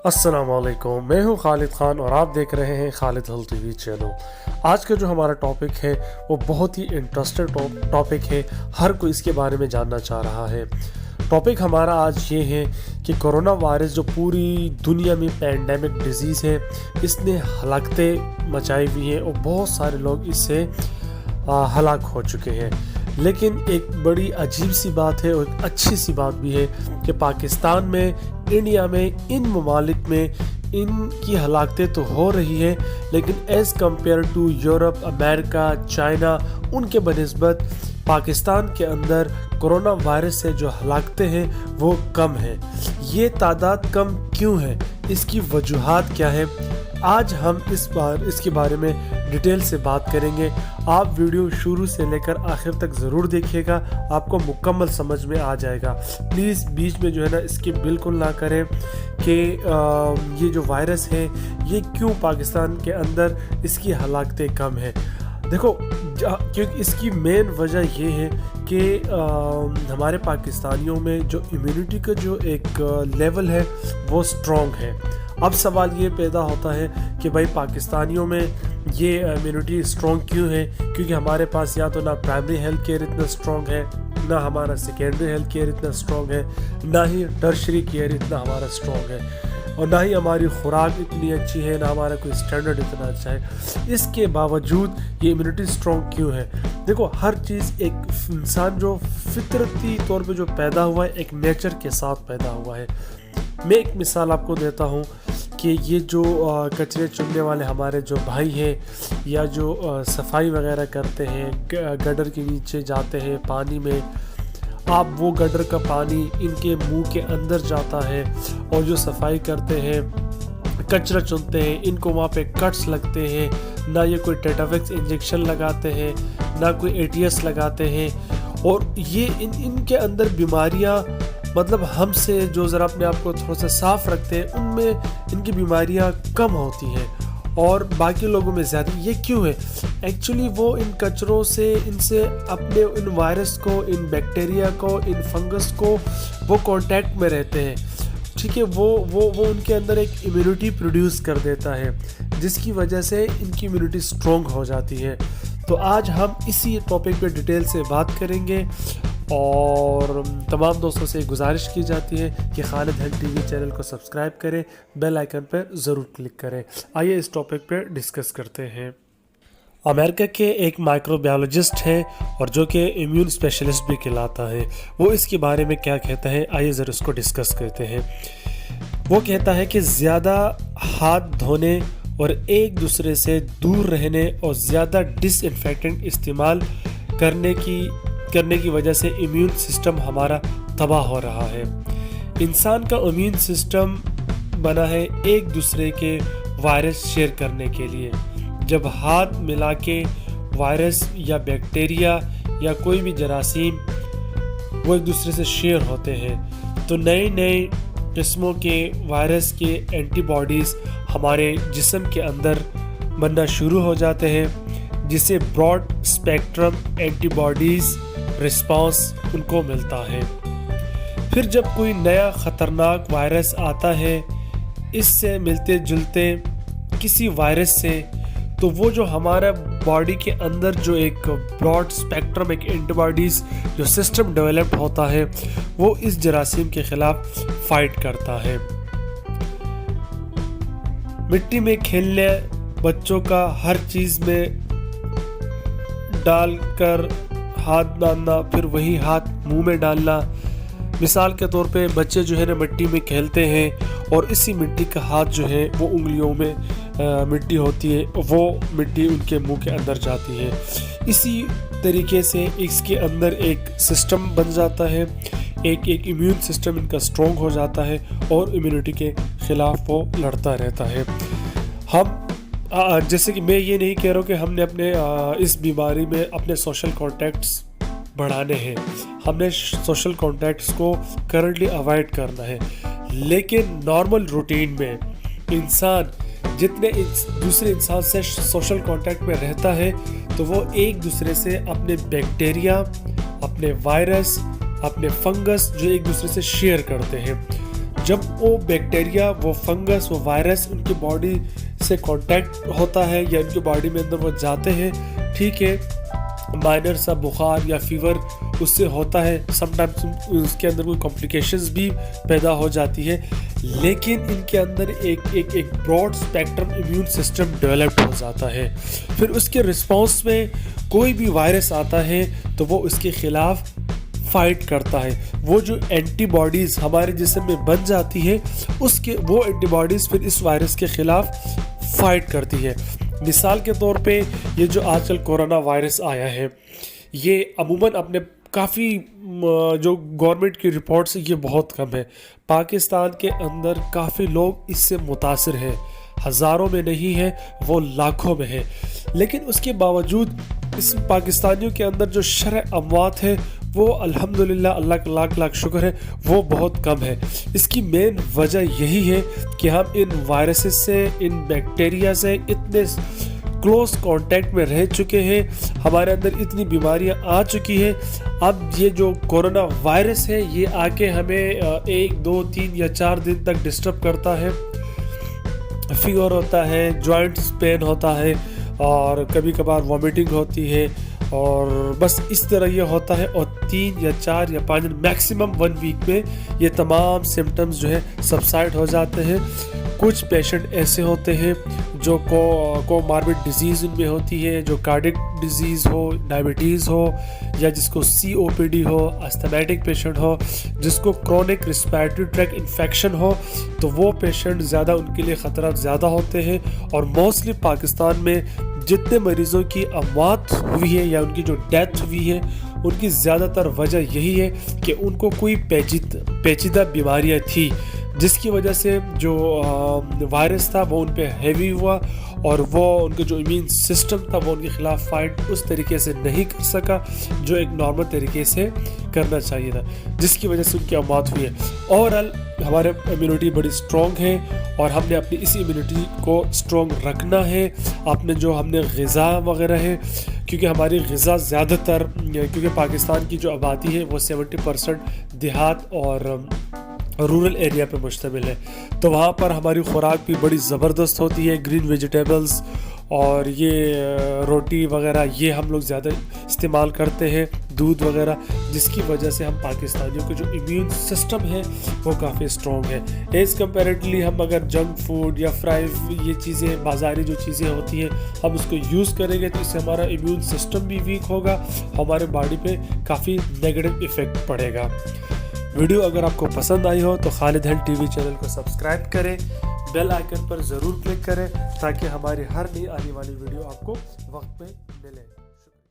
السلام علیکم، میں ہوں خالد خان اور آپ دیکھ رہے ہیں خالد ہل ٹی وی چینل۔ آج کا جو ہمارا ٹاپک ہے وہ بہت ہی انٹرسٹنگ ٹاپک ہے، ہر کوئی اس کے بارے میں جاننا چاہ رہا ہے۔ ٹاپک ہمارا آج یہ ہے کہ کرونا وائرس جو پوری دنیا میں پینڈیمک ڈیزیز ہے، اس نے ہلاکتیں مچائی ہوئی ہیں اور بہت سارے لوگ اس سے ہلاک ہو چکے ہیں۔ لیکن ایک بڑی عجیب سی بات ہے اور ایک اچھی سی بات بھی ہے کہ پاکستان میں، انڈیا میں، ان ممالک میں ان کی ہلاکتیں تو ہو رہی ہے، لیکن as compare to Europe, America, China, ان کے بنسبت پاکستان کے اندر کرونا وائرس سے جو ہلاکتیں ہیں وہ کم ہیں۔ یہ تعداد کم کیوں ہے؟ اس کی وجوہات کیا ہے؟ آج ہم اس کے بارے میں ڈیٹیل سے بات کریں گے۔ آپ ویڈیو شروع سے لے کر آخر تک ضرور دیکھیے گا، آپ کو مکمل سمجھ میں آ جائے گا۔ پلیز بیچ میں جو ہے نا اس کی بالکل نہ کریں کہ یہ جو وائرس ہے یہ کیوں پاکستان کے اندر اس کی ہلاکتیں کم ہیں۔ دیکھو، کیونکہ اس کی مین وجہ یہ ہے کہ ہمارے پاکستانیوں میں جو امیونٹی کا جو ایک لیول ہے وہ سٹرونگ ہے۔ اب سوال یہ پیدا ہوتا ہے کہ بھائی پاکستانیوں میں یہ امیونٹی سٹرونگ کیوں ہے؟ کیونکہ ہمارے پاس یا تو نہ پرائمری ہیلتھ کیئر اتنا سٹرونگ ہے، نہ ہمارا سیکنڈری ہیلتھ کیئر اتنا سٹرونگ ہے، نہ ہی ٹرشری کیئر اتنا ہمارا سٹرونگ ہے، اور نہ ہی ہماری خوراک اتنی اچھی ہے، نہ ہمارا کوئی سٹینڈرڈ اتنا اچھا ہے۔ اس کے باوجود یہ امیونٹی سٹرونگ کیوں ہے؟ دیکھو، ہر چیز ایک انسان جو فطرتی طور پہ جو پیدا ہوا ہے ایک نیچر کے ساتھ پیدا ہوا ہے۔ میں ایک مثال آپ کو دیتا ہوں کہ یہ جو کچرے چننے والے ہمارے جو بھائی ہیں یا جو صفائی وغیرہ کرتے ہیں، گٹر کے نیچے جاتے ہیں پانی میں، آپ وہ گٹر کا پانی ان کے منہ کے اندر جاتا ہے، اور جو صفائی کرتے ہیں، کچرا چنتے ہیں، ان کو وہاں پہ کٹس لگتے ہیں، نہ یہ کوئی ٹیٹافکس انجیکشن لگاتے ہیں، نہ کوئی ATS لگاتے ہیں، اور یہ ان کے اندر بیماریاں، مطلب ہم سے جو ذرا اپنے آپ کو تھوڑا سا صاف رکھتے ہیں ان میں ان کی بیماریاں کم ہوتی ہیں اور باقی لوگوں میں زیادہ۔ یہ کیوں ہے؟ ایکچولی وہ ان کچروں سے، ان سے اپنے ان وائرس کو، ان بیکٹیریا کو، ان فنگس کو وہ کانٹیکٹ میں رہتے ہیں، ٹھیک ہے؟ وہ ان کے اندر ایک امیونٹی پروڈیوس کر دیتا ہے، جس کی وجہ سے ان کی امیونٹی سٹرونگ ہو جاتی ہے۔ تو آج ہم اسی ٹاپک پہ ڈیٹیل سے بات کریں گے، اور تمام دوستوں سے گزارش کی جاتی ہے کہ خالد ہل ٹی وی چینل کو سبسکرائب کریں، بیل آئیکن پر ضرور کلک کریں۔ آئیے اس ٹاپک پہ ڈسکس کرتے ہیں۔ امریکہ کے ایک مائکرو بایولوجسٹ ہیں اور جو کہ امیون اسپیشلسٹ بھی کہلاتا ہے، وہ اس کے بارے میں کیا کہتا ہے، آئیے ذرا اس کو ڈسکس کرتے ہیں۔ وہ کہتا ہے کہ زیادہ ہاتھ دھونے اور ایک دوسرے سے دور رہنے اور زیادہ ڈس انفیکٹنٹ استعمال کرنے کی وجہ سے امیون سسٹم ہمارا تباہ ہو رہا ہے۔ انسان کا امیون سسٹم بنا ہے ایک دوسرے کے وائرس شیئر کرنے کے لیے۔ جب ہاتھ ملا کے وائرس یا بیکٹیریا یا کوئی بھی جراثیم وہ ایک دوسرے سے شیئر ہوتے ہیں تو نئے قسموں کے وائرس کے اینٹی باڈیز ہمارے جسم کے اندر بننا شروع ہو جاتے ہیں، جسے broad spectrum antibodies response ان کو ملتا ہے۔ پھر جب کوئی نیا خطرناک وائرس آتا ہے اس سے ملتے جلتے کسی وائرس سے، تو وہ جو ہمارا باڈی کے اندر جو ایک براڈ اسپیکٹرم ایک اینٹی باڈیز جو سسٹم ڈیولپ ہوتا ہے وہ اس جراثیم کے خلاف فائٹ کرتا ہے۔ مٹی میں کھیلنے، بچوں کا ہر چیز میں ڈال کر ہاتھ ڈالنا، پھر وہی ہاتھ منہ میں ڈالنا۔ مثال کے طور پہ بچے جو ہے نا مٹی میں کھیلتے ہیں اور اسی مٹی کا ہاتھ جو ہے وہ انگلیوں میں مٹی ہوتی ہے، وہ مٹی ان کے منہ کے اندر جاتی ہے۔ اسی طریقے سے اس کے اندر ایک سسٹم بن جاتا ہے، ایک امیون سسٹم ان کا سٹرونگ ہو جاتا ہے اور امیونٹی کے خلاف وہ لڑتا رہتا ہے۔ ہم جیسے کہ میں یہ نہیں کہہ رہا ہوں کہ ہم نے اپنے اس بیماری میں اپنے سوشل کانٹیکٹس بڑھانے ہیں، ہم نے سوشل کانٹیکٹس کو کرنٹلی اوائڈ کرنا ہے، لیکن نارمل روٹین میں انسان جتنے دوسرے انسان سے سوشل کانٹیکٹ میں رہتا ہے تو وہ ایک دوسرے سے اپنے بیکٹیریا، اپنے وائرس، اپنے فنگس جو ایک دوسرے سے شیئر کرتے ہیں۔ جب وہ بیکٹیریا، وہ فنگس، وہ وائرس ان کی باڈی سے کانٹیکٹ ہوتا ہے یا ان کی باڈی میں اندر وہ جاتے ہیں، ٹھیک ہے، مائنر سا بخار یا فیور اس سے ہوتا ہے، سم ٹائمز اس کے اندر کوئی کمپلیکیشنز بھی پیدا ہو جاتی ہے، لیکن ان کے اندر ایک broad spectrum immune system developed ہو جاتا ہے. پھر اس کے رسپانس میں کوئی بھی وائرس آتا ہے تو وہ اس کے خلاف فائٹ کرتا ہے. وہ جو اینٹی باڈیز ہمارے جسم میں بن جاتی ہے، وہ اینٹی باڈیز پھر اس وائرس کے خلاف فائٹ کرتی ہے. مثال کے طور پہ یہ جو آج کل کورونا وائرس آیا ہے، یہ عموماً اپنے کافی جو گورنمنٹ کی رپورٹ سے یہ بہت کم ہے. پاکستان کے اندر کافی لوگ اس سے متاثر ہیں، ہزاروں میں نہیں ہے، وہ لاکھوں میں ہے، لیکن اس کے باوجود اس پاکستانیوں کے اندر جو شرح اموات ہے وہ الحمدللہ، اللہ کا لاکھ لاکھ شکر ہے، وہ بہت کم ہے. اس کی مین وجہ یہی ہے کہ ہم ان وائرسز سے، ان بیکٹیریا سے اتنے کلوز کانٹیکٹ میں رہ چکے ہیں، ہمارے اندر اتنی بیماریاں آ چکی ہیں. اب یہ جو کورونا وائرس ہے یہ آ کے ہمیں 1 2 3 یا 4 دن تک ڈسٹرب کرتا ہے. فیور ہوتا ہے، جوائنٹس پین ہوتا ہے، اور کبھی کبھار وامٹنگ ہوتی ہے، اور بس اس طرح یہ ہوتا ہے. اور 3 یا 4 یا 5 دن، میکسیمم 1 ویک میں یہ تمام سمٹمز جو ہے سبسائڈ ہو جاتے ہیں. کچھ پیشنٹ ایسے ہوتے ہیں جو کو ماربڈ ڈیزیز ان میں ہوتی ہے، جو کارڈک ڈیزیز ہو، ڈائبٹیز ہو، یا جس کو COPD ہو، استھمیٹک پیشنٹ ہو، جس کو کرونک ریسپیریٹری ٹریک انفیکشن ہو، تو وہ پیشنٹ زیادہ، ان کے لیے خطرات زیادہ ہوتے ہیں. اور موسٹلی پاکستان میں جتنے مریضوں کی اموات ہوئی ہے یا ان کی جو ڈیتھ ہوئی ہے، ان کی زیادہ تر وجہ یہی ہے کہ ان کو کوئی پیچیدہ بیماریاں تھی، جس کی وجہ سے جو وائرس تھا وہ ان پہ ہیوی ہوا، اور وہ ان کا جو امیون سسٹم تھا وہ ان کے خلاف فائٹ اس طریقے سے نہیں کر سکا جو ایک نارمل طریقے سے کرنا چاہیے تھا، جس کی وجہ سے ان کی اموات ہوئی ہے. اوورآل ہمارے امیونٹی بڑی اسٹرانگ ہے، اور ہم نے اپنی اسی امیونٹی کو اسٹرانگ رکھنا ہے. ہم نے غذا وغیرہ ہے، کیونکہ ہماری غذا زیادہ تر، کیونکہ پاکستان کی جو آبادی ہے وہ 70% دیہات اور رورل ایریا پہ مشتمل ہے، تو وہاں پر ہماری خوراک بھی بڑی زبردست ہوتی ہے. گرین ویجیٹیبلز اور یہ روٹی وغیرہ یہ ہم لوگ زیادہ استعمال کرتے ہیں، دودھ وغیرہ، جس کی وجہ سے ہم پاکستانیوں کا جو امیون سسٹم ہے وہ کافی اسٹرانگ ہے. ایز کمپیریٹلی ہم اگر جنک فوڈ یا یہ چیزیں، بازاری جو چیزیں ہوتی ہیں، ہم اس کو یوز کریں گے تو اس سے ہمارا امیون سسٹم بھی ویک ہوگا، ہمارے باڈی پہ کافی نیگیٹو ایفیکٹ پڑے گا. ویڈیو اگر آپ کو پسند آئی ہو تو خالد ہیلتھ ٹی وی چینل کو سبسکرائب کریں، بیل آئیکن پر ضرور کلک کریں تاکہ ہماری ہر نئی آنے والی ویڈیو آپ کو وقت پہ ملے.